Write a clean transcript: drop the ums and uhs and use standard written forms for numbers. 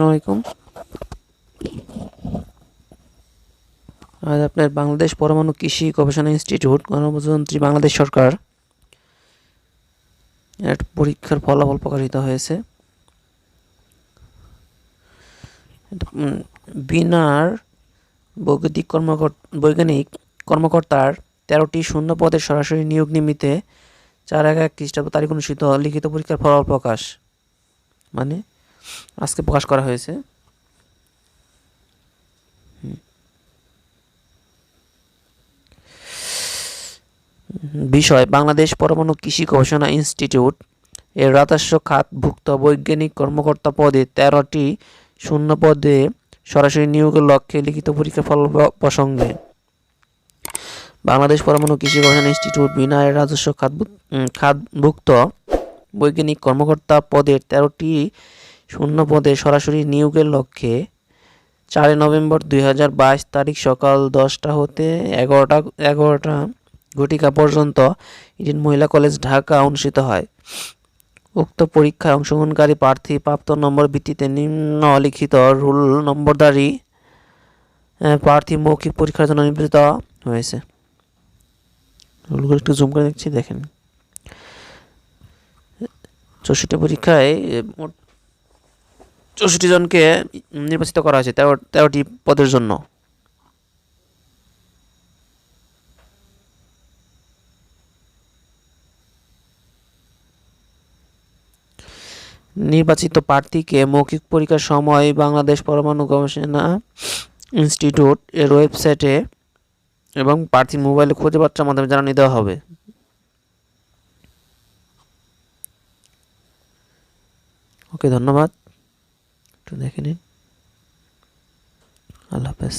আসসালামু আলাইকুম। আজ আপনার বাংলাদেশ পরমাণু কৃষি গবেষণা ইনস্টিটিউট গণপ্রজাতন্ত্রী বাংলাদেশ সরকার এর পরীক্ষার ফলাফল প্রকাশিত হয়েছে। বিনার বৈজ্ঞানিক কর্মকর্তার 13টি শূন্য পদের সরাসরি নিয়োগ নিমিত্তে 4/1 খ্রিস্টাব্দ তারিখ অনুষ্ঠিত লিখিত পরীক্ষার ফলাফল প্রকাশ, মানে আজকে প্রকাশ করা হয়েছে। বিষয়: বাংলাদেশ পরমাণু কৃষি গবেষণা ইনস্টিটিউট এর রাজস্ব খাতভুক্ত বৈজ্ঞানিক কর্মকর্তা পদে 13টি শূন্য পদে সরাসরি নিয়োগের লক্ষ্যে লিখিত পরীক্ষার ফল প্রসঙ্গে বাংলাদেশ পরমাণু কৃষি গবেষণা ইনস্টিটিউট বিনা এর রাজস্ব খাতভুক্ত বৈজ্ঞানিক কর্মকর্তা পদের 13টি শূন্য পদে সরাসরি নিয়োগের লক্ষ্যে 4 নভেম্বর 2022 তারিখ সকাল 10টা হতে 11টা ঘটিকা পর্যন্ত ইডেন মহিলা কলেজ, ঢাকা অনুষ্ঠিত হয়। উক্ত পরীক্ষায় অংশগ্রহণকারী প্রার্থী প্রাপ্ত নম্বর ভিত্তিতে নিম্নলিখিত রোল নম্বরধারী প্রার্থী মৌখিক পরীক্ষার জন্য নির্বাচিত হয়েছে। রোলগুলো একটু জুম করে দেখছি, দেখেন। 64 পরীক্ষায় মোট 64 জনকে নির্বাচিত করা হয়েছে 13টি পদের জন্য। নির্বাচিত প্রার্থীকে মৌখিক পরীক্ষার সময় বাংলাদেশ পরমাণু গবেষণা ইনস্টিটিউট এর ওয়েবসাইটে এবং প্রার্থীর মোবাইলে খুঁজে বার্তার মাধ্যমে জানিয়ে দেওয়া হবে। ওকে, ধন্যবাদ। একটু দেখে নিন। আল্লাহ হাফেজ।